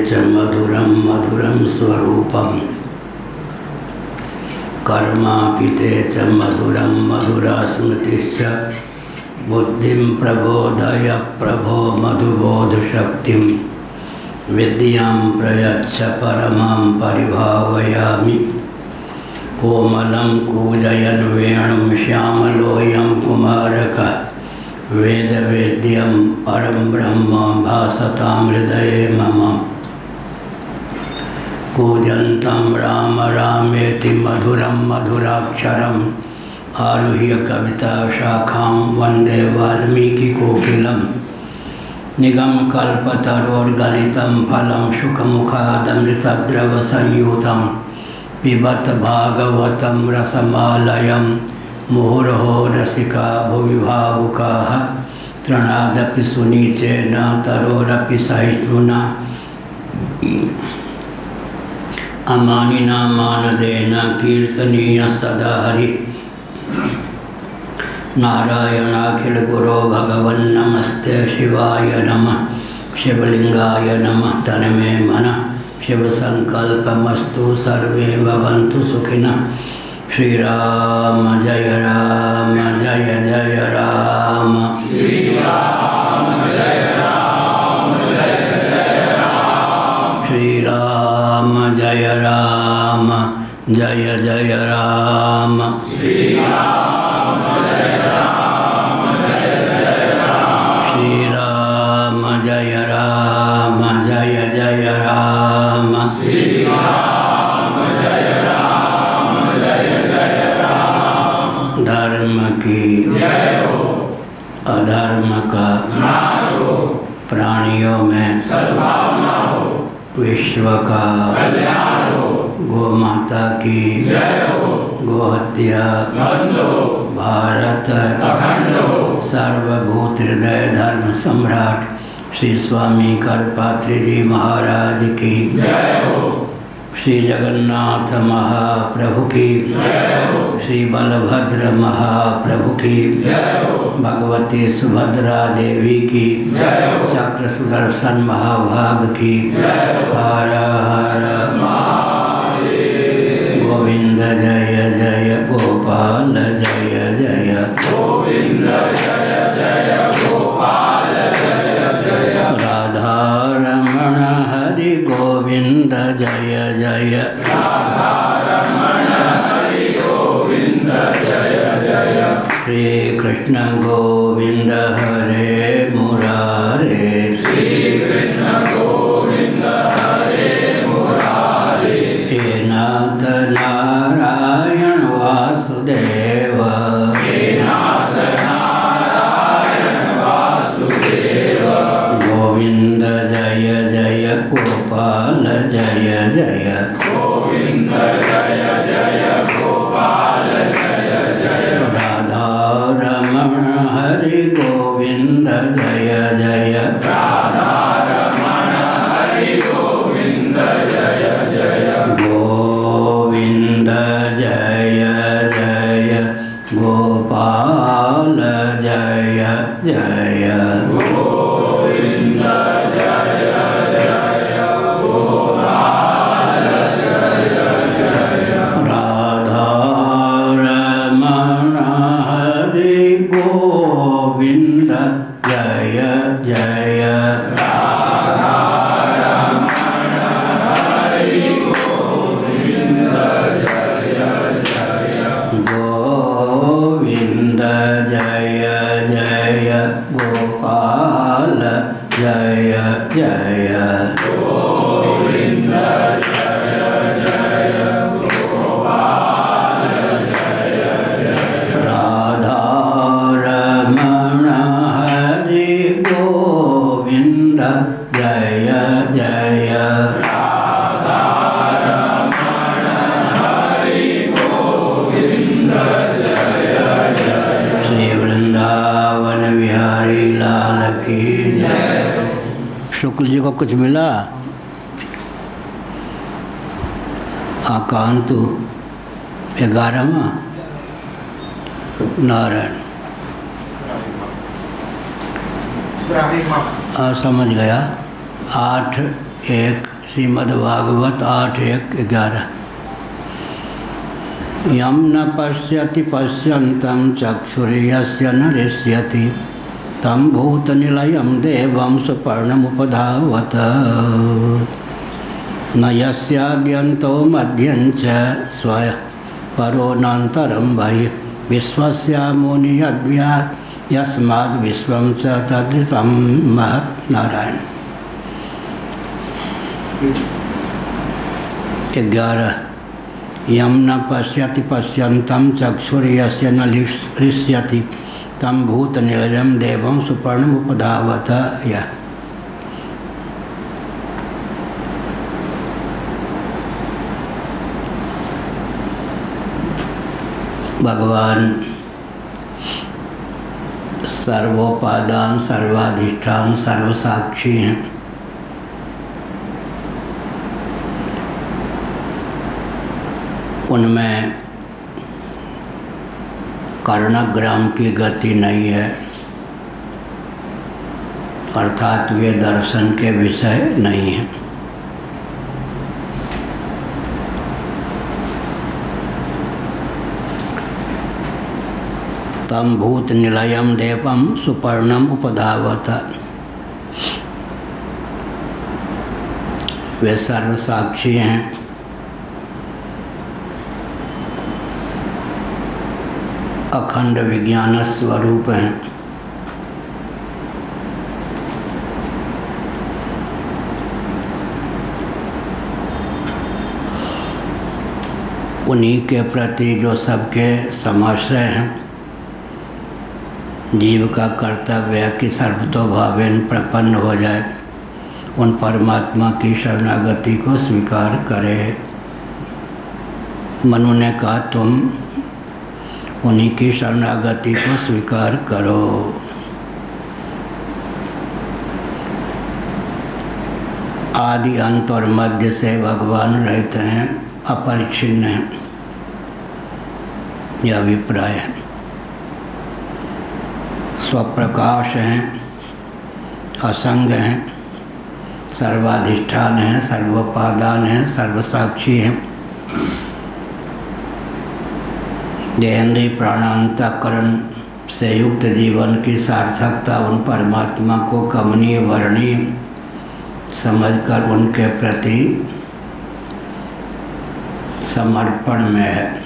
च मधुरं मधुरं स्वरूपं कर्मापिते च मधुरं मधुरा स्मृतिश्च बुद्धिं प्रबोधय प्रभो मधुबोधशक्तिं विद्यां प्रयच्छ परमां परिभावयामि। कोमलं कूजयन् वेणुं श्यामलोऽयं कुमारकः वेदवेद्यं परं ब्रह्म भासतां हृदये मम। कूजन्तं राम रामेति मधुरं मधुराक्षरम् आरुह्य कविता शाखां वन्दे वाल्मीकिकोकिलं। निगमकल्पतरोर्गलितं फलं शुकमुखादमृतद्रवसंयुतं पिबत भागवतं रसमालयं। मुहुर्हो रसिका भुवि भावुकाः तृणादपि सुनीचेन तरोरपि सहिष्णुना। अमानिना मानदेन कीर्तनीय सदा हरि। नारायणाखिल गुरो भगवन् नमस्ते शिवाय नमः। शिवलिंगाय नमः तन्मे मनः शिव संकल्पमस्तु सर्वे भवन्तु सुखिनः। श्री राम जय राम जय जय राम। श्री राम जय राम जय जय राम। श्री राम जय राम जय जय राम। श्री राम जय राम जय जय राम। श्री राम जय राम जय जय राम। श्री राम जय राम जय जय राम। धर्म की जय हो, अधर्म का नाश हो, प्राणियों में सद्भावना हो, विश्व का कल्याण हो। गौ माता की जय हो, गोहत्या बंद हो, भारत अखंड हो। सर्वभूत हृदय धर्म सम्राट श्री स्वामी करपात्री जी महाराज की जय हो, श्री जगन्नाथ महाप्रभु की जय हो, श्री बलभद्र महाप्रभु की जय हो, भगवती सुभद्रा देवी की जय हो, चक्र सुदर्शन महाभाग की जय हो। हर हर महादेव। गोविंद जय जय गोपाल जय जय। गोविंद जय जय गोपाल जय जय। राधा रमण हरि गोविंद जय जय। राधा रमण हरि गोविंद जय जय। श्री कृष्ण गोविंद हरे मुरारे। श्री कृष्ण गोविंद हरे मुरारे। हे नाथ नारायण वासुदेव। हे नाथ नारायण वासुदेव। गोविंद जय जय गोपाल जय जय। गोविंद जय जय गोपाल जय जय। राधा रमण हरि गोविंद जय जय। राधा रमण हरि गोविंद जय जय। गोविंद जय जय गोपाल जय जय। गोविंद जय जय गोपाल जय जय। राधा रमण हरि गोविंद जय जय। राधा रमण हरि गोविंद जय जय। गोविंद जय जय गोपाल जय जय। गोविंद जय जय गोपाल जय जय। राधा रमण हरि गोविंद जय जय। राधा रमण हरि गोविंद जय जय। श्री वृंदावन बिहारी लाल की जय। शुक्ल जी को कुछ मिला? आकांतु 11वां नारायण। समझ गया। 8 1 श्रीमद्भागवत 8:1-11। यम न पश्यति पश्यन्तं चक्षुर्यस्य न दृश्यति तं भूतनिलयं देवं सुपर्णमुपधावत। न यस्याद्यन्तो मध्यं च स्वयं परोऽनन्तरं बहिः विश्वस्यामुनि यद्व्या यस्माद् विश्वं च तदृतं महत्। नारायण। 11 यम न पश्यति पश्यन्तं चक्षुर्यस्य न दृश्यति तं भूतनिलयं देवं सुपर्णमुपधावत। यह भगवान सर्वोपादान सर्वाधिष्ठान सर्वसाक्षी हैं। उनमें कर्णग्राम की गति नहीं है, अर्थात वे दर्शन के विषय नहीं हैं। तम भूत निलयम देवम सुपर्णम उपधावत। वे सर्वसाक्षी हैं, अखंड विज्ञान स्वरूप हैं। उन्हीं के प्रति जो सबके समाश्रय हैं, जीव का कर्तव्य है कि सर्वतोभावेन प्रपन्न हो जाए, उन परमात्मा की शरणागति को स्वीकार करे। मनु ने कहा तुम उन्हीं की शरणागति को स्वीकार करो। आदि अंत और मध्य से भगवान रहते हैं, अपरिच्छिन्न हैं, यह अभिप्राय है। स्वप्रकाश हैं, असंग हैं, सर्वाधिष्ठान हैं, सर्वोपादान हैं, सर्वसाक्षी हैं। देहेंद्रिय प्राणांतकरण से युक्त जीवन की सार्थकता उन परमात्मा को कमनीय वर्णीय समझकर उनके प्रति समर्पण में है।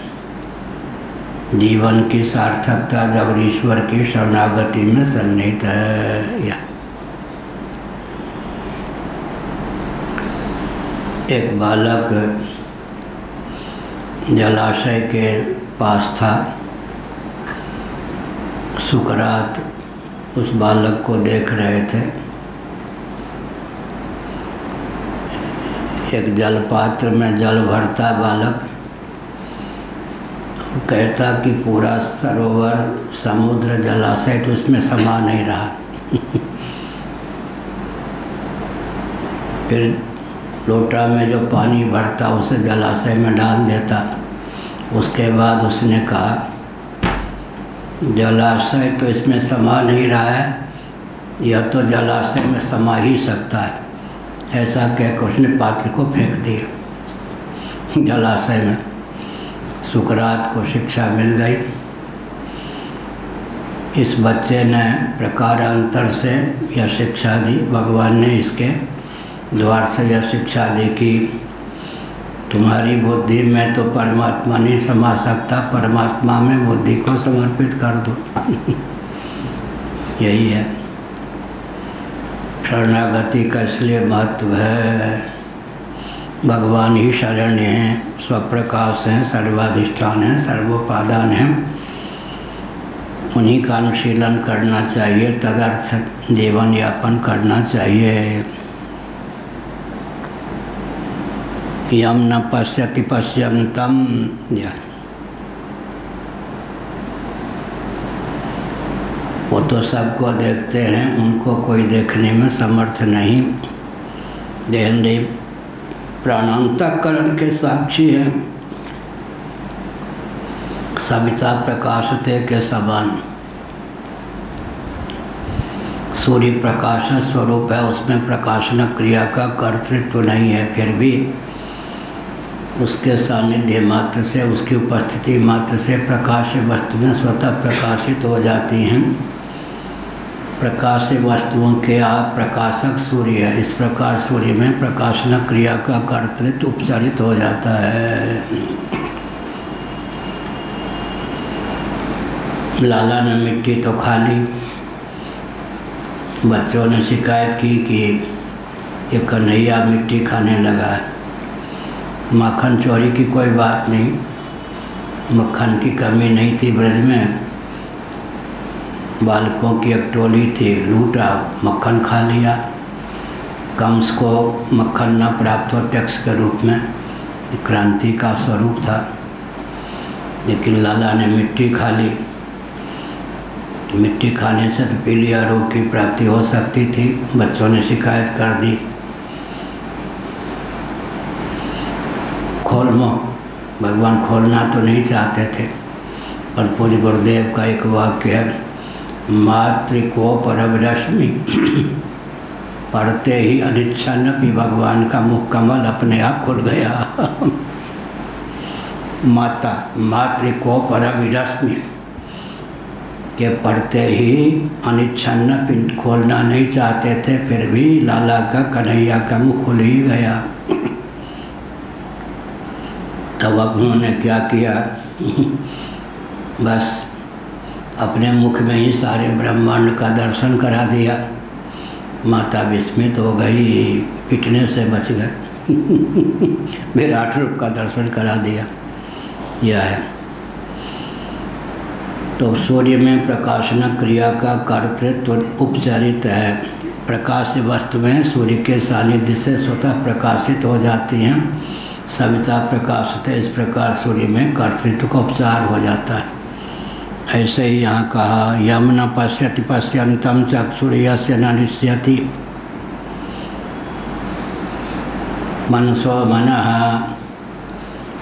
जीवन की सार्थकता जगदीश्वर की शरणागति में सन्निहित है। एक बालक जलाशय के पास था। सुकरात उस बालक को देख रहे थे। एक जलपात्र में जल भरता बालक, कहता कि पूरा सरोवर समुद्र जलाशय तो उसमें समा नहीं रहा। फिर लोटा में जो पानी भरता उसे जलाशय में डाल देता। उसके बाद उसने कहा जलाशय तो इसमें समा नहीं रहा है, यह तो जलाशय में समा ही सकता है। ऐसा कहकर उसने पात्र को फेंक दिया जलाशय में। सुकरात को शिक्षा मिल गई। इस बच्चे ने प्रकारांतर से यह शिक्षा दी। भगवान ने इसके द्वार से यह शिक्षा दी कि तुम्हारी बुद्धि में तो परमात्मा नहीं समा सकता, परमात्मा में बुद्धि को समर्पित कर दो। यही है शरणागति का इसलिए महत्व है। भगवान ही शरण्य हैं, स्वप्रकाश हैं, सर्वाधिष्ठान हैं, सर्वोपादान हैं। उन्हीं का अनुशीलन करना चाहिए, तदर्थ जीवन यापन करना चाहिए। यम न पश्यति पश्यन्तं। वो तो सबको देखते हैं, उनको कोई देखने में समर्थ नहीं। देहेंद्रिय प्राणांतकरण के साक्षी हैं, सविता प्रकाशते के समान। सूर्य प्रकाश स्वरूप है, उसमें प्रकाशन क्रिया का कर्तृत्व नहीं है, फिर भी उसके सानिध्य मात्र से, उसकी उपस्थिति मात्र से प्रकाश वस्तुएं स्वतः प्रकाशित हो जाती हैं। प्रकाश वस्तुओं के आप प्रकाशक सूर्य है। इस प्रकार सूर्य में प्रकाशन क्रिया का कर्तृत्व उपचारित हो जाता है। लाला ने मिट्टी तो खा ली। बच्चों ने शिकायत की कि ये कन्हैया मिट्टी खाने लगा है। मक्खन चोरी की कोई बात नहीं, मक्खन की कमी नहीं थी ब्रज में। बालकों की एक टोली थी, लूटा, मक्खन खा लिया। कंस को मक्खन न प्राप्त हो टैक्स के रूप में, क्रांति का स्वरूप था। लेकिन लाला ने मिट्टी खा ली। मिट्टी खाने से तो पीलिया रोग की प्राप्ति हो सकती थी। बच्चों ने शिकायत कर दी। खोलमो, भगवान खोलना तो नहीं चाहते थे, पर पूज्य गुरुदेव का एक वाक्य है, मातृकोपरविरश्मि पढ़ते ही अनिच्छन्नपि भगवान का मुख कमल अपने आप खुल गया। माता मातृकोपरविरश्मि के पढ़ते ही अनिच्छन्नपि खोलना नहीं चाहते थे, फिर भी लाला का, कन्हैया का मुख खुल ही गया। तब अब उन्होंने क्या किया, बस अपने मुख में ही सारे ब्रह्मांड का दर्शन करा दिया। माता विस्मित हो गई, पिटने से बच गए। विराट रूप का दर्शन करा दिया। यह है। तो सूर्य में प्रकाशन क्रिया का कर्तृत्व उपचारित है। प्रकाश वस्तुएं सूर्य के सानिध्य से स्वतः प्रकाशित हो जाती हैं। सविता प्रकाशित है। इस प्रकार सूर्य में कर्तृत्व का उपचार हो जाता है। ऐसे ही यहाँ कहा, यम न पश्यति पश्यन्तं चक्षुर्यस्य न निश्यति मनसो मनः।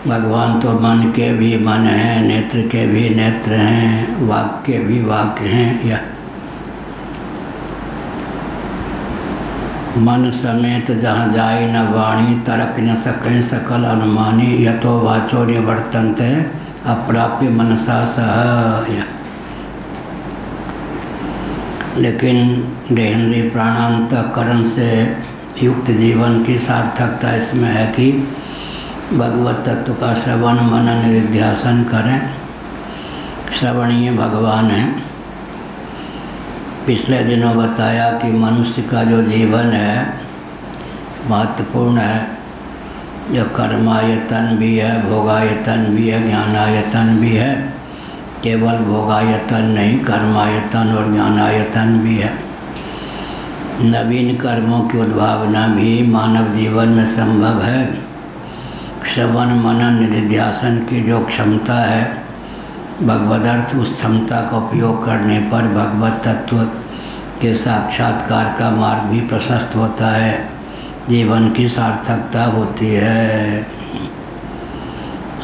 भगवान तो मन के भी मन हैं, नेत्र के भी नेत्र हैं, वाक के भी वाक हैं। यह मन समेत जहाँ जाए न वाणी, तरक न सकें सकल अनुमानी। यतो वाचो निवर्तन्ते अप्राप्य मनसा सह। लेकिन देहेंद्रिय प्राणांतकरण से युक्त जीवन की सार्थकता इसमें है कि भगवत तत्व का श्रवण मनन निधिध्यासन करें। श्रवणीय भगवान है। पिछले दिनों बताया कि मनुष्य का जो जीवन है महत्वपूर्ण है। जो कर्मायतन भी है, भोगायतन भी है, ज्ञानायतन भी है। केवल भोगायतन नहीं, कर्मायतन और ज्ञानायतन भी है। नवीन कर्मों की उद्भावना भी मानव जीवन में संभव है। श्रवण मनन निधिध्यासन की जो क्षमता है भगवदर्थ, उस क्षमता का उपयोग करने पर भगवत तत्व के साक्षात्कार का मार्ग भी प्रशस्त होता है। जीवन की सार्थकता होती है।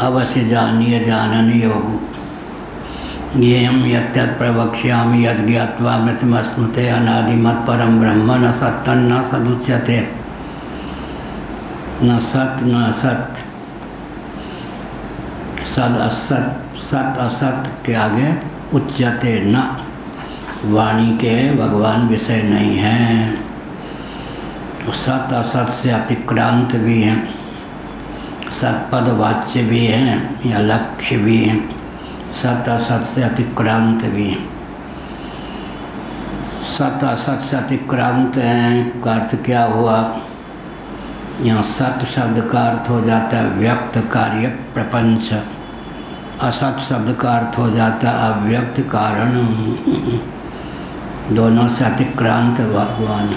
अवश्य जानिए जानन योग ये हम यत्तत् प्रवक्ष्यामि यद् ज्ञात्वा मृतमस्मृते अनादिमत् परम ब्रह्म न सत्तन् न सदुच्यते। न सत न असत, सद असत, सत असत के आगे उच्यते न। वाणी के भगवान विषय नहीं हैं। तो सत असत से अतिक्रांत भी हैं, सतपद वाच्य भी हैं या लक्ष्य भी हैं। सत असत से अतिक्रांत भी हैं। सत असत से अतिक्रांत हैं का अर्थ क्या हुआ? यहाँ सत शब्द का अर्थ हो जाता है व्यक्त कार्य प्रपंच। असत शब्द का अर्थ हो जाता है अव्यक्त कारण। दोनों से अतिक्रांत भगवान।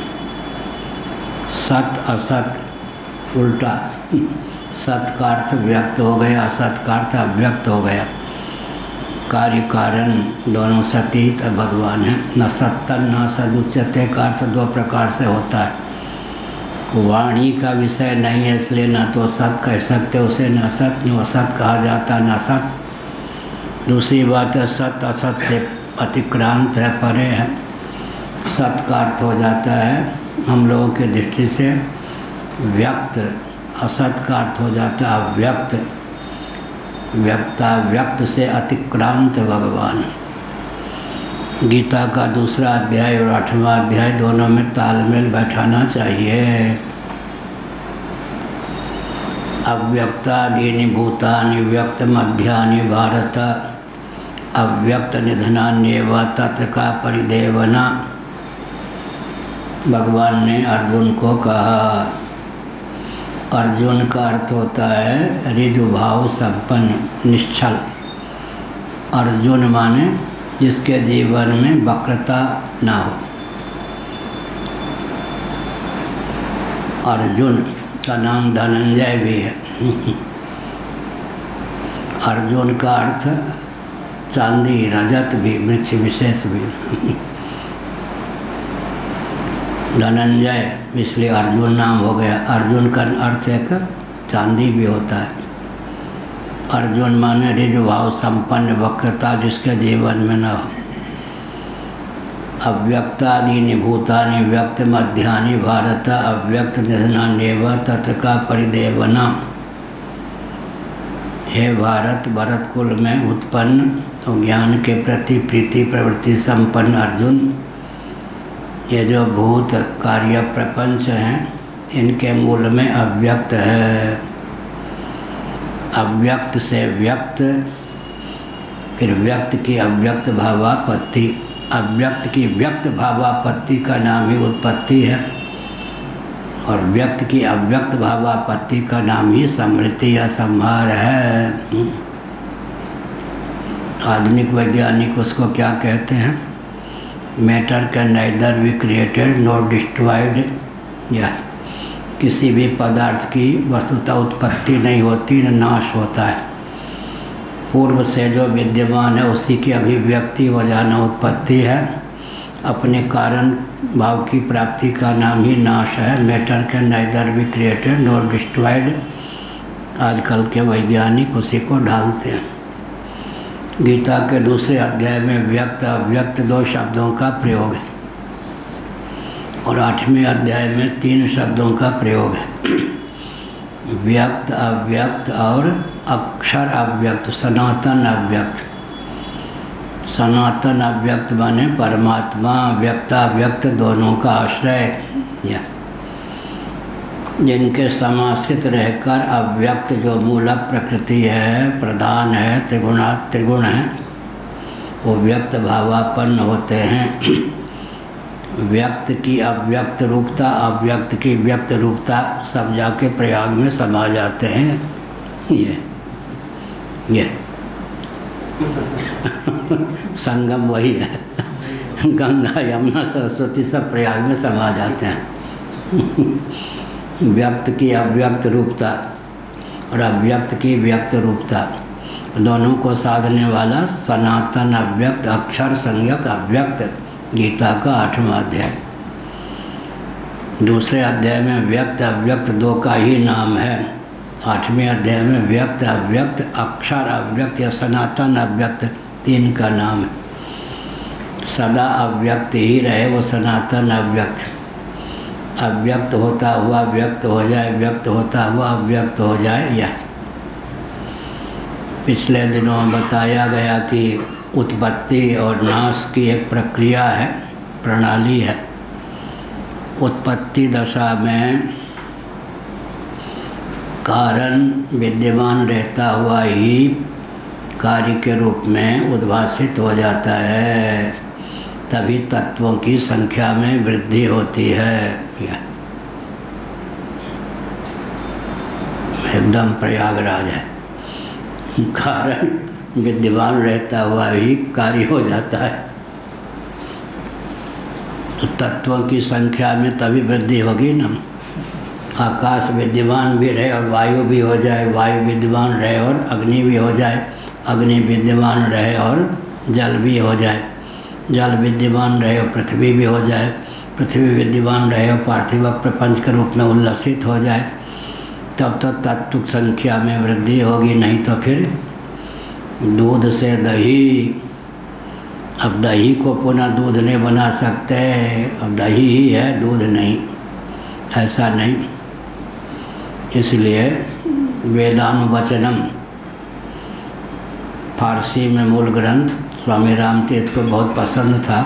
सत असत उल्टा। सत का अर्थ व्यक्त हो गया, असत का अर्थ अव्यक्त हो गया। कार्य कारण दोनों से अतीत भगवान है। न सत्तन न सदुच्यते का अर्थ दो प्रकार से होता है। वाणी का विषय नहीं है इसलिए न तो सत कह सकते उसे, न सत न असत कहा जाता, न सत। दूसरी बात है सत असत से अतिक्रांत है, परे है। सत का अर्थ हो जाता है हम लोगों की दृष्टि से व्यक्त, असत का अर्थ हो जाता है अव्यक्त। व्यक्ता व्यक्त से अतिक्रांत भगवान। गीता का दूसरा अध्याय और 8वां अध्याय दोनों में तालमेल बैठाना चाहिए। अव्यक्तादीनि भूतानि व्यक्त मध्यानि भारत अव्यक्त निधनान्येव तत्र का परिदेवना। भगवान ने अर्जुन को कहा। अर्जुन का अर्थ होता है ऋजुभाव संपन्न, निश्चल। अर्जुन माने जिसके जीवन में वक्रता ना हो। अर्जुन का नाम धनंजय भी है। अर्जुन का अर्थ चांदी, रजत भी, वृक्ष विशेष भी। धनंजय इसलिए अर्जुन नाम हो गया। अर्जुन का अर्थ एक चांदी भी होता है। अर्जुन माने ऋजुभाव संपन्न, वक्रता जिसके जीवन में न हो। अव्यक्तादीनि भूतानि व्यक्त मध्यानि भारत अव्यक्त निधनान्येव तत्र का परिदेवना। हे भारत, भरत कुल में उत्पन्न तो ज्ञान के प्रति प्रीति प्रवृत्ति संपन्न अर्जुन, ये जो भूत कार्य प्रपंच हैं इनके मूल में अव्यक्त है। अव्यक्त से व्यक्त, फिर व्यक्त की अव्यक्त भावापत्ति। अव्यक्त की व्यक्त भावापत्ति का नाम ही उत्पत्ति है और व्यक्त की अव्यक्त भावापत्ति का नाम ही समृद्धि या संहार है। आधुनिक वैज्ञानिक उसको क्या कहते हैं? Matter can neither be created nor destroyed. या किसी भी पदार्थ की वस्तुतः उत्पत्ति नहीं होती न नाश होता है। पूर्व से जो विद्यमान है उसी की अभिव्यक्ति हो जाना उत्पत्ति है। अपने कारण भाव की प्राप्ति का नाम ही नाश है। Matter can neither be created nor destroyed. आजकल के वैज्ञानिक उसी को ढालते हैं। गीता के दूसरे अध्याय में व्यक्त अव्यक्त दो शब्दों का प्रयोग है और 8वें अध्याय में 3 शब्दों का प्रयोग है। व्यक्त अव्यक्त और अक्षर अव्यक्त, सनातन अव्यक्त। सनातन अव्यक्त माने परमात्मा, व्यक्ताव्यक्त दोनों का आश्रय, या जिनके समाश्रित रहकर अव्यक्त जो मूल प्रकृति है, प्रधान है, त्रिगुण है, वो व्यक्त भावापन्न होते हैं। व्यक्त की अव्यक्त रूपता, अव्यक्त की व्यक्त रूपता सब जाके प्रयाग में समा जाते हैं। ये संगम वही है। गंगा यमुना सरस्वती सब प्रयाग में समा जाते हैं। व्यक्त की अव्यक्त रूपता और अव्यक्त की व्यक्त रूपता दोनों को साधने वाला सनातन अव्यक्त, अक्षर संज्ञक अव्यक्त। गीता का 8वां अध्याय। दूसरे अध्याय में व्यक्त अव्यक्त दो का ही नाम है। 8वें अध्याय में व्यक्त अव्यक्त, अक्षर अव्यक्त या सनातन अव्यक्त 3 का नाम है। सदा अव्यक्त ही रहे वो सनातन अव्यक्त। अव्यक्त होता हुआ व्यक्त हो जाए, व्यक्त होता हुआ अव्यक्त हो जाए। या पिछले दिनों बताया गया कि उत्पत्ति और नाश की एक प्रक्रिया है, प्रणाली है। उत्पत्ति दशा में कारण विद्यमान रहता हुआ ही कार्य के रूप में उद्भासित हो जाता है, तभी तत्वों की संख्या में वृद्धि होती है। एकदम प्रयागराज है। कारण विद्यमान रहता हुआ ही कार्य हो जाता है, तो तत्वों की संख्या में तभी वृद्धि होगी ना। आकाश विद्यमान भी रहे और वायु भी हो जाए, वायु विद्यमान रहे और अग्नि भी हो जाए, अग्नि विद्यमान रहे और जल भी हो जाए, जल विद्यमान रहे और पृथ्वी भी हो जाए, पृथ्वी विद्यमान रहे और पार्थिव प्रपंच के रूप में उल्लसित हो जाए, तब तो तत्व संख्या में वृद्धि होगी। नहीं तो फिर दूध से दही अब दही को पुनः दूध नहीं बना सकते, अब दही ही है, दूध नहीं, ऐसा नहीं। इसलिए वेदानुवचनम फारसी में मूल ग्रंथ स्वामी रामतीर्थ को बहुत पसंद था।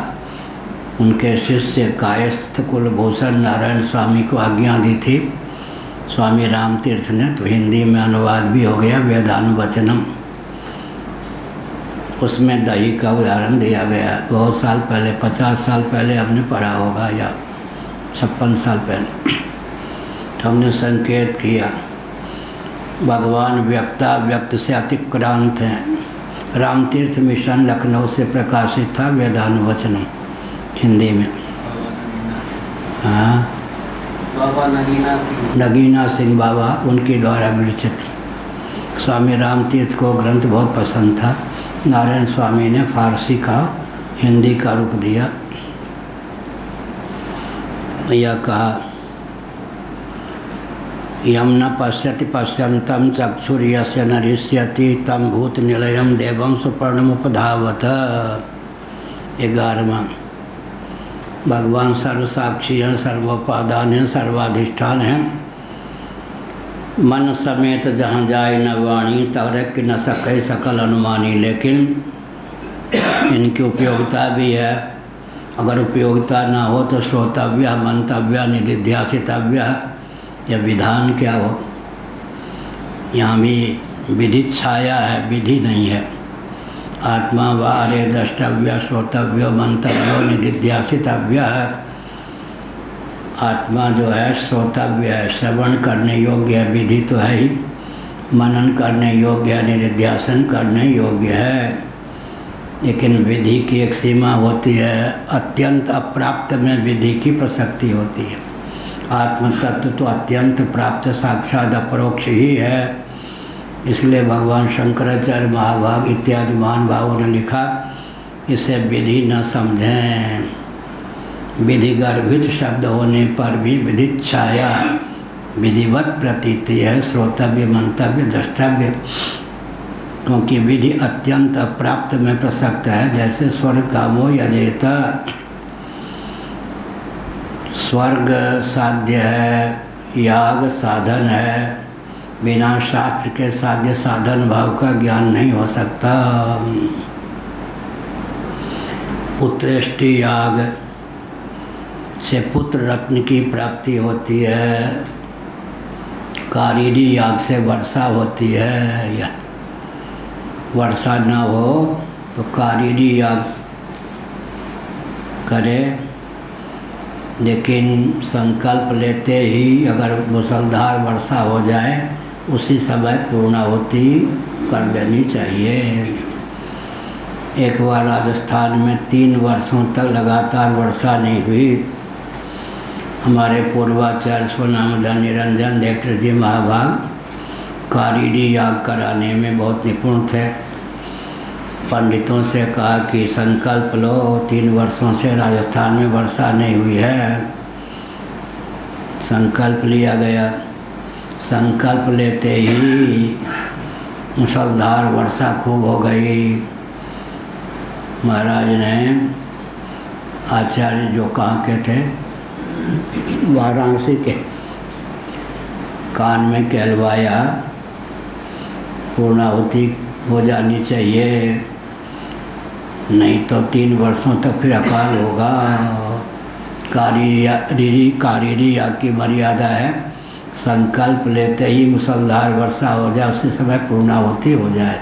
उनके शिष्य कायस्थ कुलभूषण नारायण स्वामी को आज्ञा दी थी स्वामी रामतीर्थ ने, तो हिंदी में अनुवाद भी हो गया वेदानुवचनम। उसमें दही का उदाहरण दिया गया। बहुत साल पहले, 50 साल पहले हमने पढ़ा होगा या 56 साल पहले, हमने संकेत किया भगवान व्यक्ता व्यक्त से अतिक्रांत हैं। रामतीर्थ मिशन लखनऊ से प्रकाशित था वेदानुवचनम हिंदी में। हाँ, बाबा नगीना सिंह बाबा उनके द्वारा विरचित। स्वामी रामतीर्थ को ग्रंथ बहुत पसंद था। नारायण स्वामी ने फारसी का हिंदी का रूप दिया। यह कहा यम न पश्यति पश्यन्तं चक्षुर्यस्य न ऋष्यति तम भूत निलयम देवम सुपर्णमुपधावत। 11वां भगवान सर्वसाक्षी हैं, सर्वोपादान हैं, सर्वाधिष्ठान हैं। मन समेत जहाँ जाए न वाणी तर्क न सके सकल अनुमानी। लेकिन इनकी उपयोगिता भी है। अगर उपयोगिता ना हो तो श्रोतव्य, मंतव्य, निधिध्यासितव्य, यह विधान क्या हो। यहाँ भी विधि छाया है, विधि नहीं है। आत्मा वारे द्रष्टव्य, श्रोतव्य, मंतव्य, निधिध्यासितव्य है। आत्मा जो है श्रोतव्य है, श्रवण करने योग्य है, विधि तो है ही, मनन करने योग्य है, निधिध्यासन करने योग्य है। लेकिन विधि की एक सीमा होती है, अत्यंत अप्राप्त में विधि की प्रसक्ति होती है। आत्म तत्व तो अत्यंत प्राप्त साक्षात अपरोक्ष ही है। इसलिए भगवान शंकराचार्य महाभाग इत्यादि महान भावों ने लिखा, इसे विधि न समझें। विधि गर्भित शब्द होने पर भी विधित छाया विधिवत प्रतीति है, श्रोतव्य, मंतव्य, द्रष्टव्य। क्योंकि विधि अत्यंत अप्राप्त में प्रसक्त है। जैसे स्वर्ग कामो यजेत, स्वर्ग साध्य है, याग साधन है। बिना शास्त्र के साध्य साधन भाव का ज्ञान नहीं हो सकता। पुत्रेष्टि याग से पुत्र रत्न की प्राप्ति होती है। कारीडी याग से वर्षा होती है। या वर्षा न हो तो कारीडी याग करे। लेकिन संकल्प लेते ही अगर मूसलधार वर्षा हो जाए, उसी समय पूर्णाहुति कर देनी चाहिए। एक बार राजस्थान में 3 वर्षों तक लगातार वर्षा नहीं हुई। हमारे पूर्वाचार्य स्वनामधन निरंजन देवत्र जी महाभाग कारीडी याग कराने में बहुत निपुण थे। पंडितों से कहा कि संकल्प लो, 3 वर्षों से राजस्थान में वर्षा नहीं हुई है। संकल्प लिया गया। संकल्प लेते ही मूसलधार वर्षा खूब हो गई। महाराज ने आचार्य जो कहाँ के थे, वाराणसी के, कान में कहलवाया पूर्णाहुति हो जानी चाहिए, नहीं तो 3 वर्षों तक फिर अकाल होगा। कारीडी याग की मर्यादा है, संकल्प लेते ही मूसलधार वर्षा हो जाए, उसी समय पूर्णाहुति हो जाए।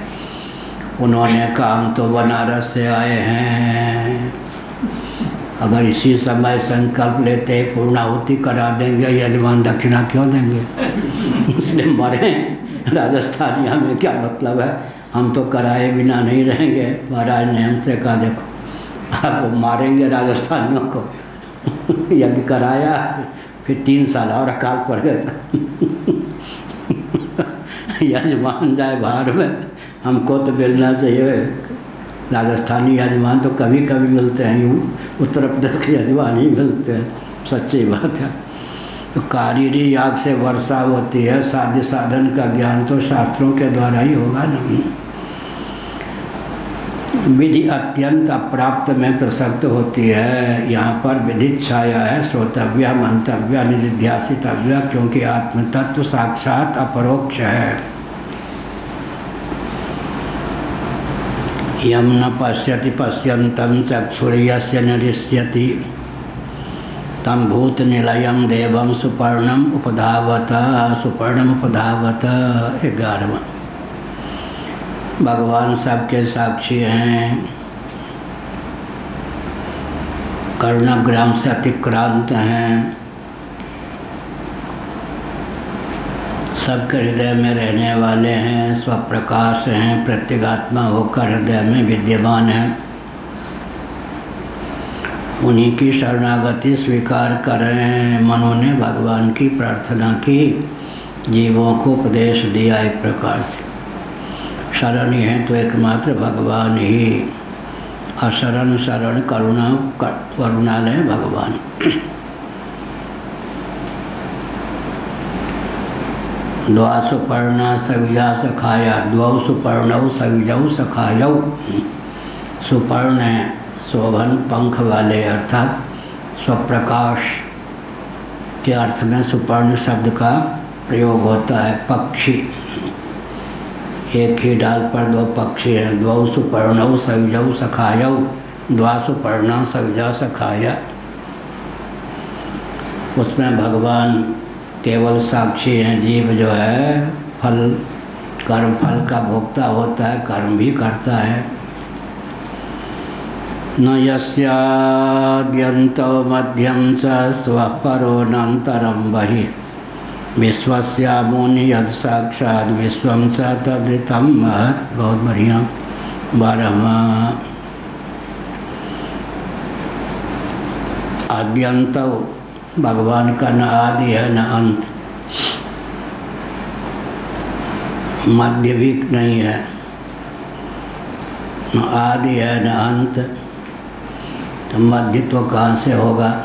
उन्होंने कहा हम तो बनारस से आए हैं, अगर इसी समय संकल्प लेते ही पूर्णाहुति करा देंगे, यजमान दक्षिणा क्यों देंगे। इसलिए मरे राजस्थानिया में क्या मतलब है, हम तो कराए बिना नहीं रहेंगे। महाराज ने हमसे कहा देखो आप मारेंगे राजस्थानियों को, यज्ञ कराया, फिर 3 साल और अकाल पड़ गया। यजमान जाए बाहर में, हमको तो मिलना चाहिए। राजस्थानी यजमान तो कभी कभी मिलते हैं, यूँ उत्तर प्रदेश के यजमान ही मिलते हैं, सच्ची बात है। तो कारीडी याग से वर्षा होती है। साध्य साधन का ज्ञान तो शास्त्रों के द्वारा ही होगा ना। विधि अत्यंत अप्राप्त में प्रसक्त होती है। यहाँ पर विधित छाया है, श्रोतव्य, मंतव्य, निधिध्यासितव्य, क्योंकि आत्मतत्व साक्षात अपरोक्ष है। यम न पश्यति पश्यन्तं चक्षुर्यस्य न दृश्यति तम भूत निलयम देवम सुपर्णम उपधावत। सुपर्णम उपधावत 11वां। भगवान सबके साक्षी हैं, कर्णग्राम से अतिक्रांत हैं, सबके हृदय में रहने वाले हैं, स्वप्रकाश हैं, प्रत्यगात्मा होकर हृदय में विद्यमान हैं। उन्हीं की शरणागति स्वीकार करें। मनु ने भगवान की प्रार्थना की, जीवों को उपदेश दिया एक प्रकार से। शरण है तो एकमात्र भगवान ही, अशरण शरण करुणालय भगवान। द्वा सुपर्णा सविजा सखाया, द्वौ सुपर्णौ सविजौ सखायौ। सुपर्ण है शोभन पंख वाले, अर्थात स्वप्रकाश के अर्थ में सुपर्ण शब्द का प्रयोग होता है। पक्षी, एक ही डाल पर दो पक्षी हैं। द्वौ सुपर्णौ सविजौ सखायौ, द्वा सुपर्णा सविजा सखाया। उसमें भगवान केवल साक्षी हैं। जीव जो है फल, कर्म फल का भोक्ता होता है, कर्म भी करता है। न यस्याद्यन्तो मध्यम च स्वः परो नान्तरं बहिः विश्वस्यामुनि यद साक्षात् विश्वं च तदृतं महत्। बहुत बढ़िया। 12वां। आद्यंतो, भगवान का न आदि है न अंत, मध्य भी नहीं है, न आदि है न अंत, तो मध्य तो कहाँ से होगा।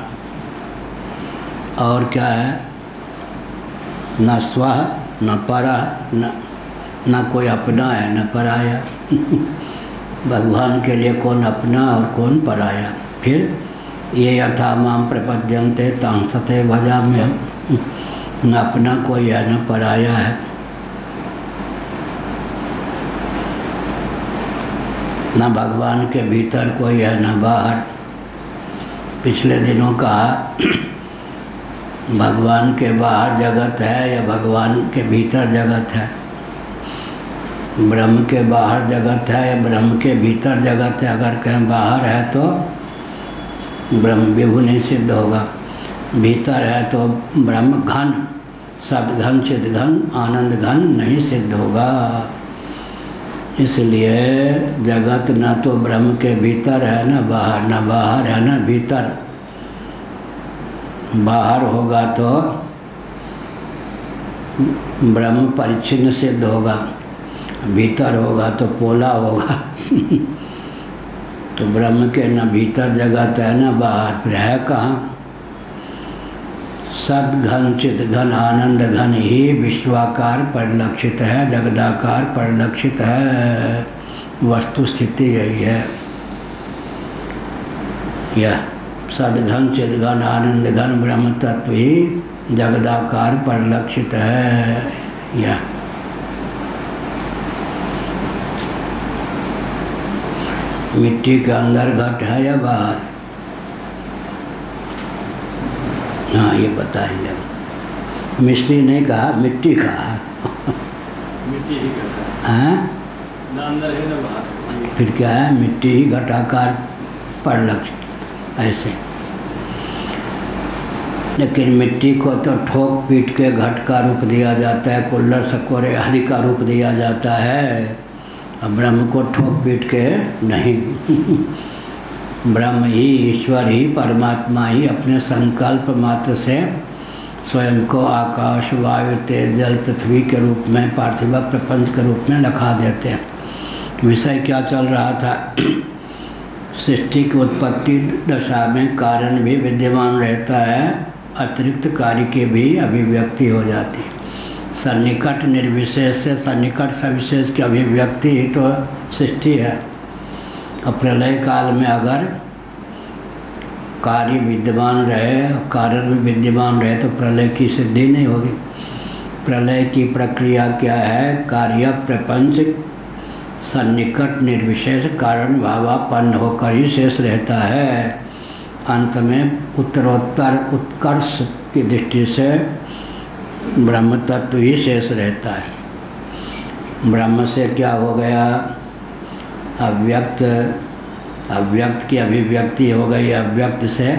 और क्या है, न स्व न परा, न कोई अपना है न पराया। भगवान के लिए कौन अपना और कौन पराया। फिर ये यथा माम प्रपद्यन्ते तां तथैव भजाम्यहम्। न अपना कोई है न पराया है। न भगवान के भीतर कोई है न बाहर। पिछले दिनों कहा भगवान के बाहर जगत है या भगवान के भीतर जगत है। ब्रह्म के बाहर जगत है या ब्रह्म के भीतर जगत है। अगर कहीं बाहर है तो ब्रह्म विभु नहीं सिद्ध होगा, भीतर है तो ब्रह्म घन, सद्घन चिद्घन आनंद घन नहीं सिद्ध होगा। इसलिए जगत न तो ब्रह्म के भीतर है न बाहर, न बाहर है न भीतर। बाहर होगा तो ब्रह्म परिच्छिन्न सिद्ध होगा, भीतर होगा तो पोला होगा। तो ब्रह्म के न भीतर जगत है न बाहर, फिर है कहाँ। सद्घन चिद्घन आनंद घन ही विश्वाकार परिलक्षित है, जगदाकार परिलक्षित है। वस्तु स्थिति यही है। यह सद्घन चिद्घन आनंद घन ब्रह्म तत्व ही जगदाकार परिलक्षित है। यह मिट्टी के अंदर घट है या बाहर। हाँ ये बताइए। मिस्त्री ने कहा, मिट्टी कहा। मिट्टी ही घटा हैं? ना अंदर है ना बाहर। फिर क्या है, मिट्टी ही घटाकार परिलक्षित ऐसे। लेकिन मिट्टी को तो ठोक पीट के घट का रूप दिया जाता है, कुल्लर सकोरे आदि का रूप दिया जाता है। अब ब्रह्म को ठोक पीट के नहीं। ब्रह्म ही, ईश्वर ही, परमात्मा ही अपने संकल्प मात्र से स्वयं को आकाश, वायु, तेज, जल, पृथ्वी के रूप में, पार्थिव प्रपंच के रूप में लखा देते हैं। विषय क्या चल रहा था। सृष्टि की उत्पत्ति दशा में कारण भी विद्यमान रहता है, अतिरिक्त कार्य की भी अभिव्यक्ति हो जाती है। सन्निकट निर्विशेष से सन्निकट सविशेष की अभिव्यक्ति ही तो सृष्टि है। और प्रलय काल में अगर कार्य विद्यमान रहे, कारण भी विद्यमान रहे, तो प्रलय की सिद्धि नहीं होगी। प्रलय की प्रक्रिया क्या है? कार्य प्रपंच सन्निकट निर्विशेष कारण भावापन्न होकर ही शेष रहता है। अंत में उत्तरोत्तर उत्कर्ष की दृष्टि से ब्रह्म तत्व ही शेष रहता है। ब्रह्म से क्या हो गया? अव्यक्त, अव्यक्त की अभिव्यक्ति हो गई। अव्यक्त से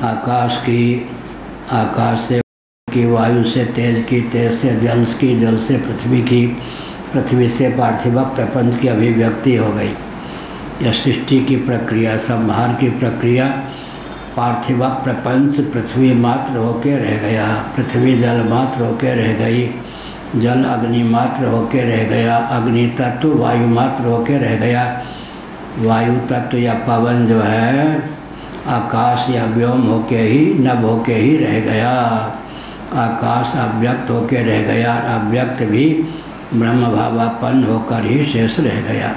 आकाश की, आकाश से की, वायु से तेज की, तेज से जल की, जल से पृथ्वी की, पृथ्वी से पार्थिव प्रपंच की अभिव्यक्ति हो गई। यह सृष्टि की प्रक्रिया, संहार की प्रक्रिया। पार्थिव प्रपंच पृथ्वी मात्र होके रह गया, पृथ्वी जल मात्र होके रह गई, जल अग्नि मात्र होके रह गया, अग्नि तत्व वायु मात्र होके रह गया, वायु तत्व या पवन जो है आकाश या व्योम होके ही, नभ होके ही रह गया। आकाश अव्यक्त होके रह गया, अव्यक्त भी ब्रह्म भावापन्न होकर ही शेष रह गया।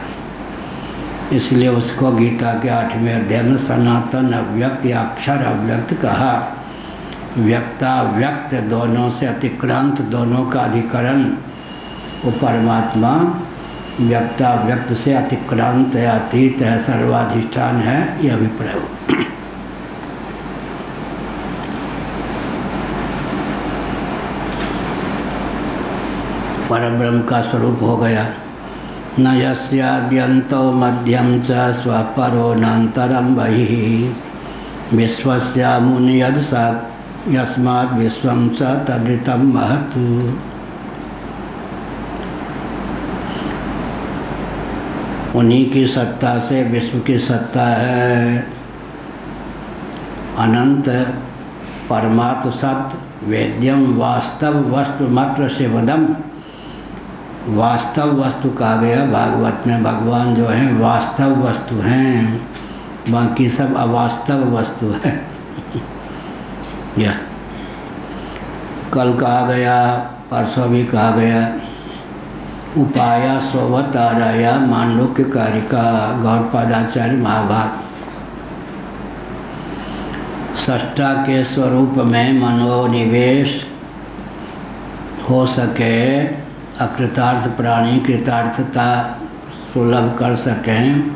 इसलिए उसको गीता के 8वें अध्याय में सनातन अव्यक्त या अक्षर अव्यक्त कहा। व्यक्ता व्यक्त दोनों से अतिक्रांत, दोनों का अधिकरण वो परमात्मा व्यक्ता व्यक्त से अतिक्रांत है, अतीत है, सर्वाधिष्ठान है, यह अभिप्राय हो। परब्रह्म का स्वरूप हो गया। न यस्याद्यन्तो मध्यम च स्वपरो नान्तरं बहिः विश्वस्यामुनि यद् स यस्माद् विश्वं च तदृतं महत्। उन्हीं की सत्ता से विश्व की सत्ता है। अनंत परमार्थ सत्य वेद्यम वास्तव वस्तु मात्र शिवदम। वास्तव वस्तु कहा गया भागवत में। भगवान जो हैं वास्तव वस्तु हैं, बाकी सब अवास्तव वस्तु है। यह कल कहा गया, परसों भी कहा गया। उपाया सोवताराया मांडुक्य कारिका, गौड़पादाचार्य महाभाग। सष्टा के स्वरूप में मनोनिवेश हो सके, अकृतार्थ प्राणी कृतार्थता सुलभ कर सकें,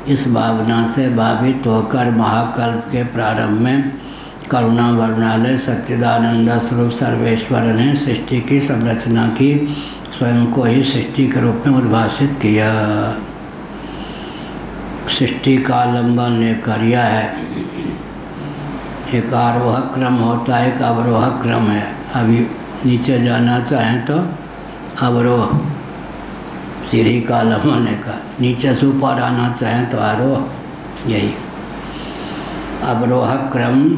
इस भावना से भावित होकर महाकल्प के प्रारंभ में करुणा वर्णालय सच्चिदानंद स्वरूप सर्वेश्वर ने सृष्टि की संरचना की, स्वयं को ही सृष्टि के रूप में उद्भाषित किया। सृष्टि का आलंबन लेकर यह है। एक आरोह क्रम होता है, एक अवरोह क्रम है। अभी नीचे जाना चाहें तो अवरोह, सीढ़ी का आलंबन का। नीचे से ऊपर आना चाहें तो आरोह। यही अवरोह क्रम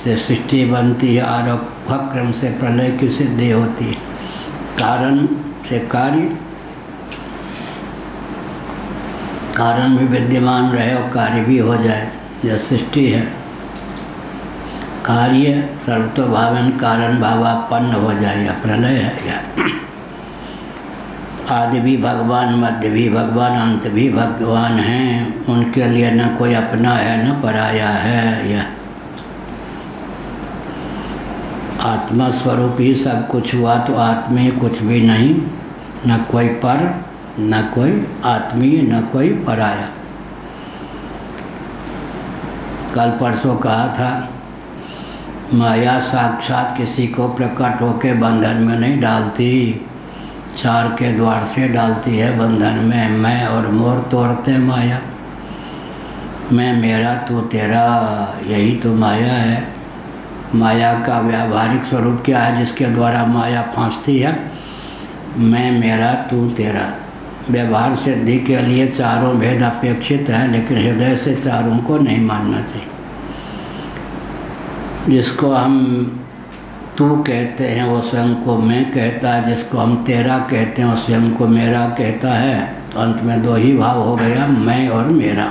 से सृष्टि बनती है, आरोह क्रम से प्रलय की सिद्धि होती है। कारण से कार्य, कारण भी विद्यमान रहे और कार्य भी हो जाए, यह सृष्टि है। कार्य सर्वतोभावन कारण भावापन्न हो जाए, यह प्रलय है। यह आदि भी भगवान, मध्य भी भगवान, अंत भी भगवान हैं। उनके लिए न कोई अपना है न पराया है। यह आत्मा स्वरूप ही सब कुछ हुआ, तो आत्मीय कुछ भी नहीं, न कोई पर न कोई आत्मीय न कोई पराया। कल परसों कहा था, माया साक्षात किसी को प्रकट होकर बंधन में नहीं डालती, चार के द्वार से डालती है बंधन में। मैं और मोर तोड़ते माया, मैं मेरा तू तेरा, यही तो माया है। माया का व्यावहारिक स्वरूप क्या है जिसके द्वारा माया फांसती है? मैं मेरा तू तेरा। व्यवहार सिद्धि के लिए चारों भेद अपेक्षित है, लेकिन हृदय से चारों को नहीं मानना चाहिए। जिसको हम तू कहते हैं वो स्वयं को मैं कहता है, जिसको हम तेरा कहते हैं वो स्वयं को मेरा कहता है। तो अंत में दो ही भाव हो गया, मैं और मेरा।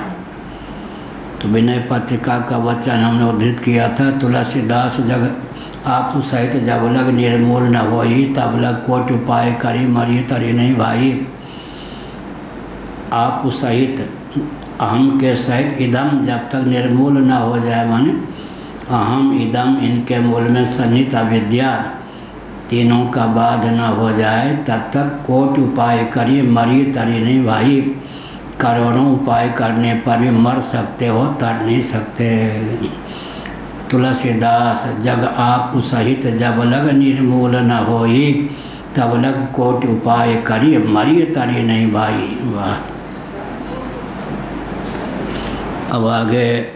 तो विनय पत्रिका का वचन हमने उद्धृत किया था, तुलसीदास जग आप सहित जब लग निर्मूल न होई, तब लग कोट उपाय करी मरी तरी नहीं भाई। आप सहित अहम के सहित इदम जब तक निर्मूल न हो जाए, माने अहम इदम इनके मूल में सन्निहित अविद्या तीनों का बाध न हो जाए, तब तक कोट उपाय करिए मरिए तरी नहीं भाई। करोड़ों उपाय करने पर भी मर सकते हो, तर नहीं सकते। तुलसीदास जग आप सहित जब लग निर्मूल न होई, तब लग कोट उपाय करिए मरिए तरी नहीं भाई। वाह। अब आगे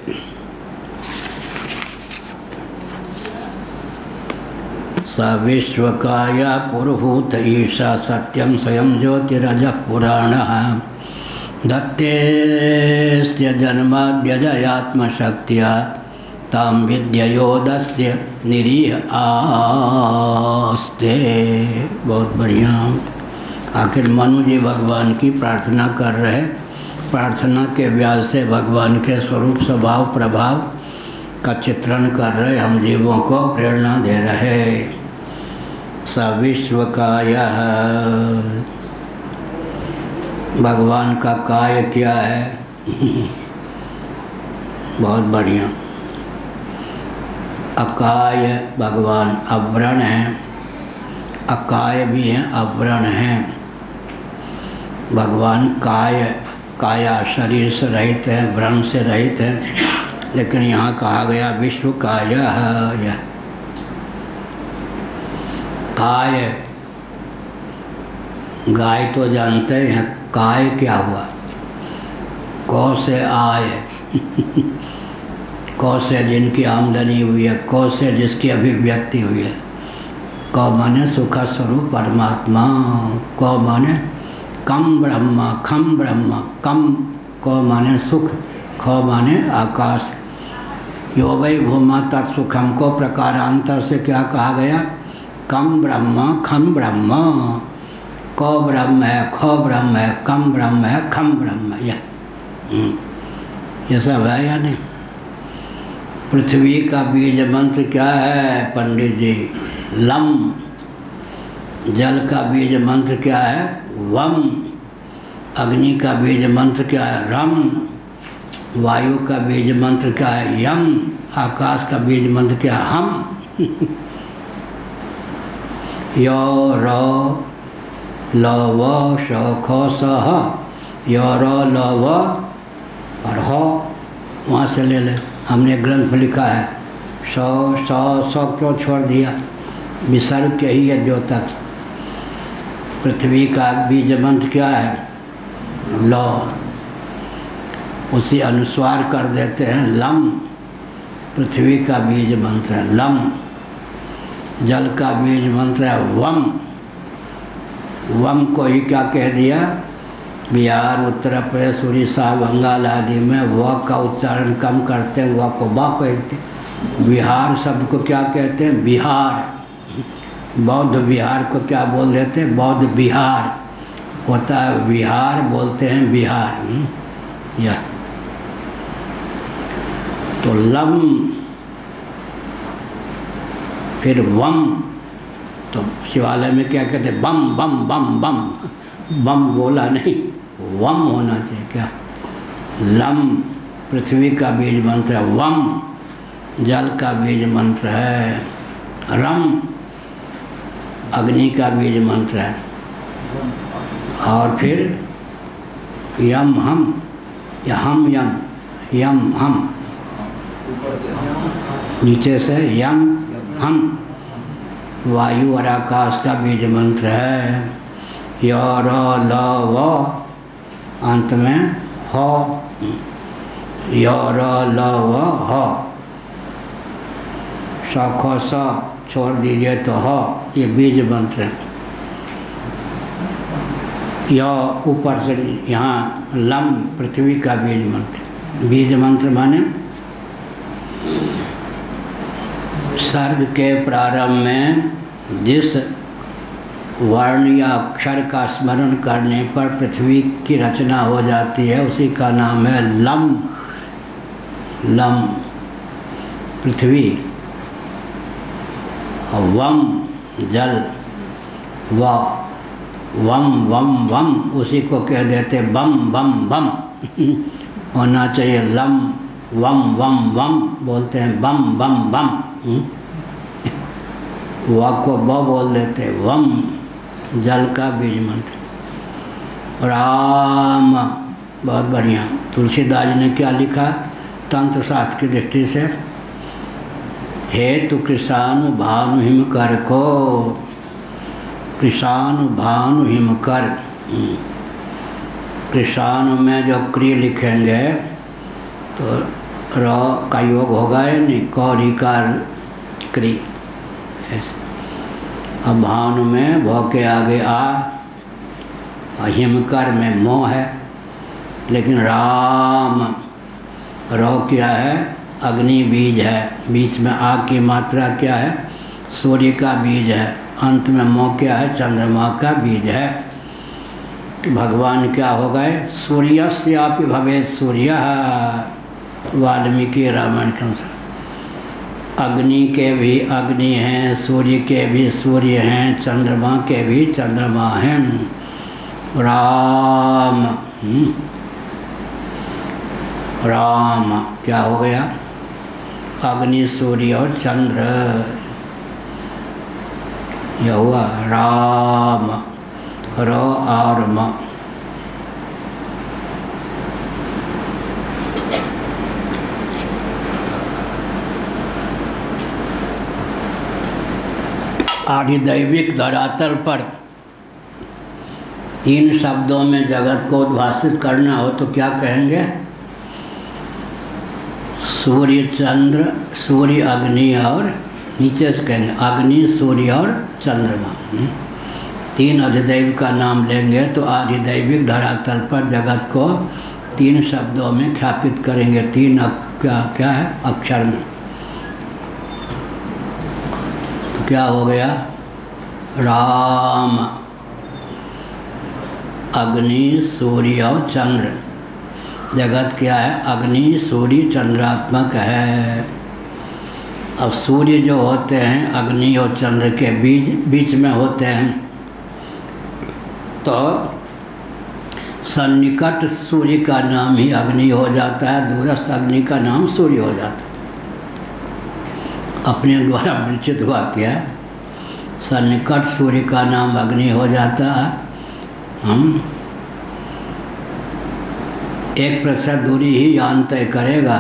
स विश्वकाया पुरुहूत ईशा सत्यम स्वयं ज्योतिरज पुराण दत्तेस्य जन्माद्यजयात्मशक्त्या ताम विद्ययोदस्य निरीह आस्ते। बहुत बढ़िया। आखिर मनु जी भगवान की प्रार्थना कर रहे, प्रार्थना के व्यास से भगवान के स्वरूप स्वभाव प्रभाव का चित्रण कर रहे, हम जीवों को प्रेरणा दे रहे। स विश्वकाया, भगवान का काय क्या है? बहुत बढ़िया। अकाय भगवान अव्रण हैं, अकाय भी हैं, अव्रण हैं। भगवान काय काया शरीर से रहित है, व्रण से रहित है, लेकिन यहाँ कहा गया विश्व काया है। काय, गाय तो जानते हैं, काय क्या हुआ? कौ से आय कौ से जिनकी आमदनी हुई है, कौ से जिसकी अभिव्यक्ति हुई है। कौ माने सुख स्वरूप परमात्मा, कौ माने कम ब्रह्म, खम ब्रह्म, कम कौ माने सुख, खौ माने आकाश। यो वै भूमा तत्सुखम को प्रकारांतर से क्या कहा गया? कम ब्रह्म, खम ब्रह्म। कौ ब्रह्म है, खौ ब्रह्म है, कम ब्रह्म है, खम ब्रह्म है। ये सब है या नहीं? पृथ्वी का बीज मंत्र क्या है पंडित जी? लम। जल का बीज मंत्र क्या है? वम। अग्नि का बीज मंत्र क्या है? रम। वायु का बीज मंत्र क्या है? यम। आकाश का बीज मंत्र क्या है? हम। यो रो लो व शो खो स ह। यो रो लो व और हो वहाँ से ले ले। हमने ग्रंथ में लिखा है सौ सौ सौ क्यों छोड़ दिया? विसर्ग के ही है द्योतक। पृथ्वी का बीज मंत्र क्या है? लो। उसी अनुस्वार कर देते हैं लम। पृथ्वी का बीज मंत्र है लम। जल का बीज मंत्र है वम। वम को ही क्या कह दिया? बिहार, उत्तर प्रदेश, उड़ीसा, बंगाल आदि में व का उच्चारण कम करते हैं, व को बा कहते हैं। बिहार शब्द को क्या कहते हैं? बिहार। बौद्ध बिहार को क्या बोल देते हैं? बौद्ध बिहार होता है, बिहार बोलते हैं बिहार। यह तो लम, फिर वम। तो शिवालय में क्या कहते हैं? बम बम बम बम। बम बोला नहीं, वम होना चाहिए। क्या? लम पृथ्वी का बीज मंत्र है, वम जल का बीज मंत्र है, रम अग्नि का बीज मंत्र है, और फिर यम हम, या हम यम, यम हम, नीचे से यम हम। वायु और आकाश का बीज मंत्र है यो रो ल व, अंत में हो, यो रो ल व हो। स खो स छोड़ दीजिए तो हो, ये बीज मंत्र है। यो ऊपर से यहाँ लम पृथ्वी का बीज मंत्र। बीज मंत्र माने सर्ग के प्रारंभ में जिस वर्ण या अक्षर का स्मरण करने पर पृथ्वी की रचना हो जाती है उसी का नाम है लम। लम पृथ्वी, और वम जल, व वम वम वम उसी को कह देते बम बम बम होना चाहिए लम वम वम वम बोलते हैं बम बम बम। व को ब बोल देते वम जल का बीज मंत्र। राम बहुत बढ़िया। तुलसीदास जी ने क्या लिखा तंत्र शास्त्र की दृष्टि से, हेतु कृषाणु भानु हिम कर को, कृषाणु भानु हिम कर। कृषाणु में जो क्री लिखेंगे तो र का योग होगा या नहीं, कौरिकार क्री ऐसे। अब भानु में भ के आगे आ, हिमकर में मोह है, लेकिन राम रो क्या है, अग्नि बीज है, बीच में आग की मात्रा क्या है, सूर्य का बीज है, अंत में मोह क्या है, चंद्रमा का बीज है। भगवान क्या हो गए, सूर्यस्यापि भवेत् सूर्य, वाल्मीकि रामायण के अनुसार। अग्नि के भी अग्नि हैं, सूर्य के भी सूर्य हैं, चंद्रमा के भी चंद्रमा हैं। राम राम क्या हो गया, अग्नि सूर्य और चंद्र, यह हुआ राम। र और म। आधिदैविक धरातल पर तीन शब्दों में जगत को उद्भाषित करना हो तो क्या कहेंगे, सूर्य चंद्र, सूर्य अग्नि और नीचे से कहेंगे अग्नि सूर्य और चंद्रमा। तीन अधिदैव का नाम लेंगे तो आधिदैविक धरातल पर जगत को तीन शब्दों में ख्यापित करेंगे, तीन क्या है अक्षर में। तो क्या हो गया, राम, अग्नि सूर्य और चंद्र। जगत क्या है, अग्नि सूर्य चंद्रात्मक है। अब सूर्य जो होते हैं अग्नि और चंद्र के बीच में होते हैं, तो सन्निकट सूर्य का नाम ही अग्नि हो जाता है, दूरस्थ अग्नि का नाम सूर्य हो जाता है। अपने द्वारा विरचित वाक्य है, सन्निकट सूर्य का नाम अग्नि हो जाता है। हम 1% दूरी ही यान तय करेगा,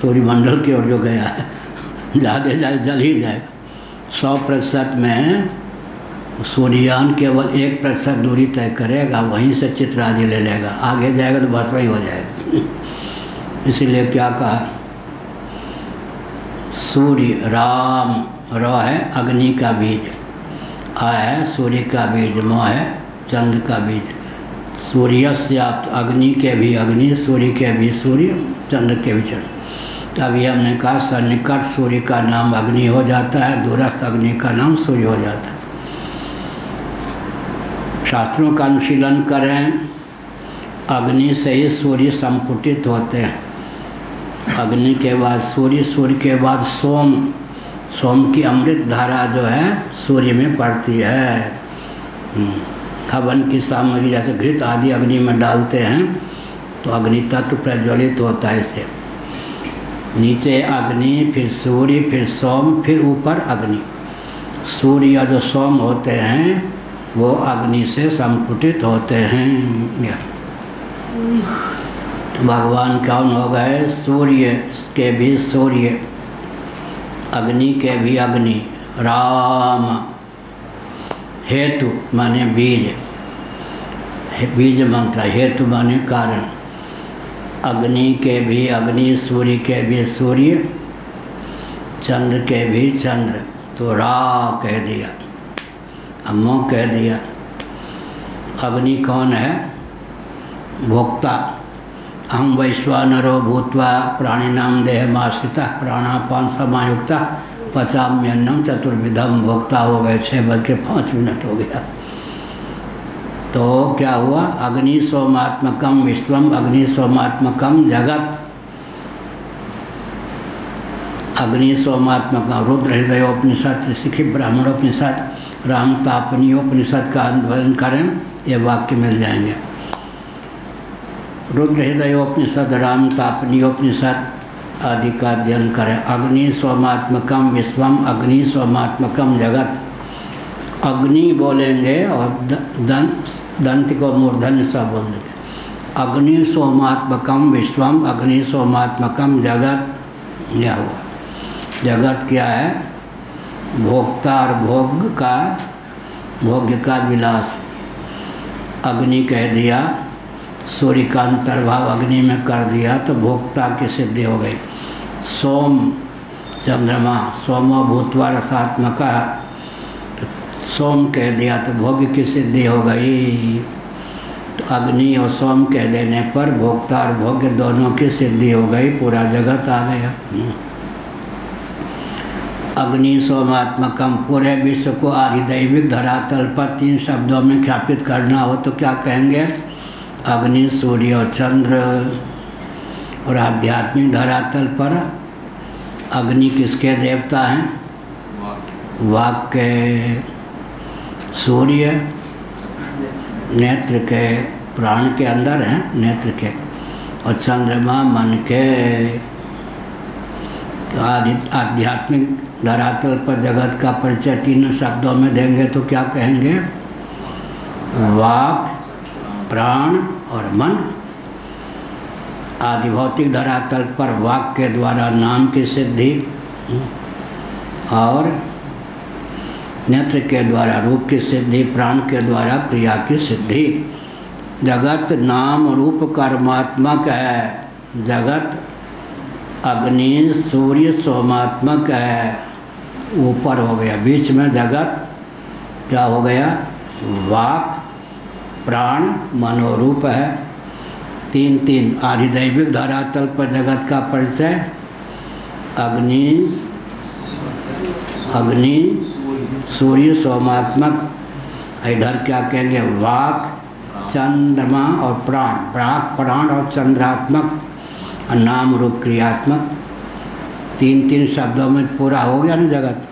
सूर्यमंडल की ओर जो गया है, ज़्यादा जल ही जाएगा। 100% में सूर्ययान केवल 1% दूरी तय करेगा, वहीं से चित्र आदि ले लेगा, आगे जाएगा तो बस वही हो जाएगा। इसीलिए क्या कहा, सूर्य राम, र है अग्नि का बीज, आ है सूर्य का बीज, म है चंद्र का बीज। सूर्यस्य अग्नि के भी अग्नि, सूर्य के भी सूर्य, चंद्र के भी चंद्र। तभी हमने कहा सन्निकट सूर्य का नाम अग्नि हो जाता है, दूरस्थ अग्नि का नाम सूर्य हो जाता है। शास्त्रों का अनुशीलन करें, अग्नि से ही सूर्य संपुटित होते हैं। अग्नि के बाद सूर्य, सूर्य के बाद सोम, सोम की अमृत धारा जो है सूर्य में पड़ती है। हवन की सामग्री जैसे घृत आदि अग्नि में डालते हैं तो अग्नि तत्व प्रज्वलित होता है। इससे नीचे अग्नि, फिर सूर्य, फिर सोम, फिर ऊपर अग्नि। सूर्य या जो सोम होते हैं वो अग्नि से संपुटित होते हैं। तो भगवान कौन हो गए, सूर्य के भी सूर्य, अग्नि के भी अग्नि। राम, हेतु माने बीज, बीज मंत्र, हेतु माने कारण। अग्नि के भी अग्नि, सूर्य के भी सूर्य, चंद्र के भी चंद्र। तो रा कह दिया, अम्मो कह दिया। अग्नि कौन है, भोक्ता। अहम वैश्वानरो भूत्वा प्राणिनाम देहमाश्रितः प्राणापान समायुक्तः पचाम्यन्नम चतुर्विधम। भोक्ता हो गए, 6:05 हो गया। तो क्या हुआ, अग्नि सोमात्मकम विश्वम, अग्नि सोमात्मकम जगत। अग्नि सोमात्मकम रुद्र हृदयोपनिषद, ऋषिखी ब्राह्मणोपनिषद, रामतापनीयोपनिषद का अध्ययन करें, ये वाक्य मिल जाएंगे। रुद्र हृदयोपनिषद, रामतापनीयोपनिषद आदि का अध्ययन करें। अग्नि सोमात्मकम विश्वम, अग्नि सोमात्मकम जगत। अग्नि बोलेंगे और दंत को मूर्धन्य सा बोल देंगे। अग्नि सोमात्मकम विश्वम, अग्नि सोमात्मकम जगत। यह हुआ। जगत क्या है? भोक्ता और भोग्य का विलास। अग्नि कह दिया, सूर्य का अंतर्भाव अग्नि में कर दिया तो भोक्ता की सिद्धि हो गई। सोम चंद्रमा, सोमो भूत्वा रसात्मका, तो सोम कह दिया तो भोग्य की सिद्धि हो गई। तो अग्नि और सोम कह देने पर भोक्ता और भोग्य दोनों की सिद्धि हो गई, पूरा जगत आ गया। अग्नि सोमात्मकम, पूरे विश्व को आधिदैविक धरातल पर 3 शब्दों में ख्यापित करना हो तो क्या कहेंगे? अग्नि, सूर्य और चंद्र। और आध्यात्मिक धरातल पर अग्नि किसके देवता हैं? वाक के, सूर्य नेत्र के, प्राण के अंदर हैं नेत्र के, और चंद्रमा मन के। तो आध्यात्मिक धरातल पर जगत का परिचय 3 शब्दों में देंगे तो क्या कहेंगे? वाक, प्राण और मन। आदि भौतिक धरातल पर वाक के द्वारा नाम की सिद्धि और नेत्र के द्वारा रूप की सिद्धि, प्राण के द्वारा क्रिया की सिद्धि। जगत नाम रूप कर्मात्मक है। जगत अग्नि सूर्य सोमात्मक है, ऊपर हो गया। बीच में जगत क्या हो गया? वाक, प्राण, मनोरूप है। 3 आधिदैविक धरातल पर जगत का परिचय अग्नि सूर्य सोमात्मक। इधर क्या कहेंगे? वाक, चंद्रमा और प्राण। प्राण और चंद्रात्मक और नाम रूप क्रियात्मक। 3 शब्दों में पूरा हो गया ना जगत।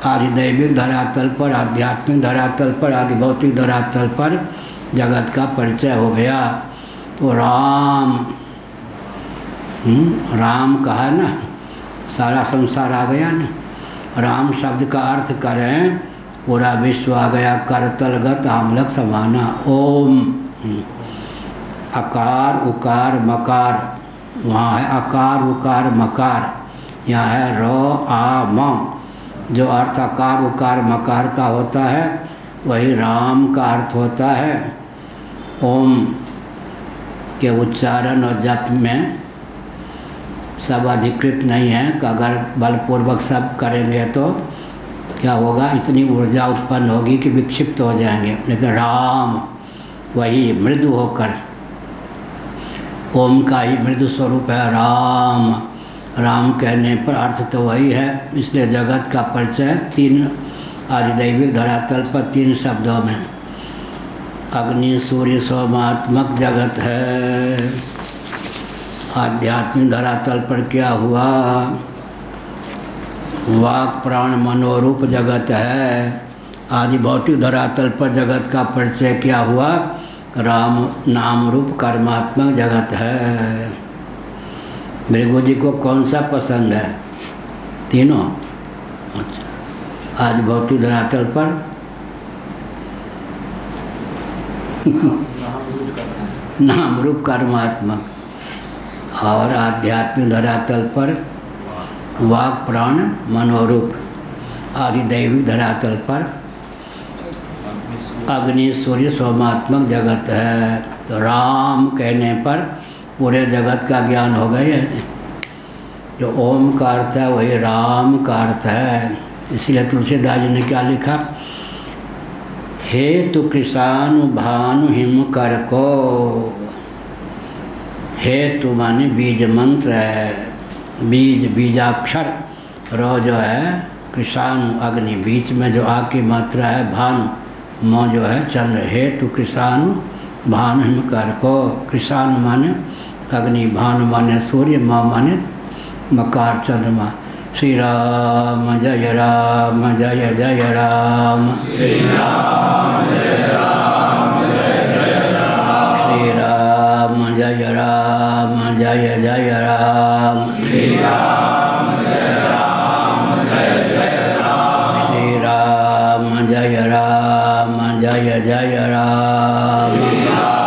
आधिदैविक धरातल पर, आध्यात्मिक धरातल पर, आदि भौतिक धरातल पर जगत का परिचय हो गया। तो राम कहा ना, सारा संसार आ गया ना। राम शब्द का अर्थ करें, पूरा विश्व आ गया। करतलगत आमलक समाना। ओम, अकार उकार मकार, वहाँ है अकार उकार मकार, यहाँ है रो आ मम। जो अर्थ अकार उकार मकार का होता है वही राम का अर्थ होता है। ओम के उच्चारण और जप में सब अधिकृत नहीं है कि अगर बलपूर्वक सब करेंगे तो क्या होगा? इतनी ऊर्जा उत्पन्न होगी कि विक्षिप्त हो जाएंगे। लेकिन राम वही मृदु होकर, ओम का ही मृदु स्वरूप है राम। राम कहने पर अर्थ तो वही है। इसलिए जगत का परिचय 3 आधिदैविक धरातल पर 3 शब्दों में। अग्नि सूर्य सोमात्मक जगत है। आध्यात्मिक धरातल पर क्या हुआ? वाक प्राण मनोरूप जगत है। आदि भौतिक धरातल पर जगत का परिचय क्या हुआ? राम नाम रूप कर्मात्मक जगत है। भृगु जी को कौन सा पसंद है? तीनों। अच्छा, आज भौतिक धरातल पर नाम रूप कर्मात्मक, और आध्यात्मिक धरातल पर वाक प्राण मनोरूप। आधिदैविक धरातल पर अग्नि सूर्य सोमात्मक जगत है। तो राम कहने पर पूरे जगत का ज्ञान हो गया। जो ओम का अर्थ है वही राम का अर्थ है। इसलिए तुलसीदास जी ने क्या लिखा? हेतु कृषानु भानु हिम कर को। हेतु माने बीज मंत्र है, बीजाक्षर। रो जो है कृषानु अग्नि, बीच में जो आ की मात्रा है भानु, मो जो है चंद्र। हेतु कृषानु भानु हिम कर को। कृषानु माने अग्नि, भानु माने सूर्य, माँ माने मकार चंद्रमा। श्री राम जय राम जय जय राम। श्री राम जय राम जय जय राम। श्री राम जय राम जय जय राम। श्री राम जय राम जय जय राम। श्री राम जय राम जय जय राम।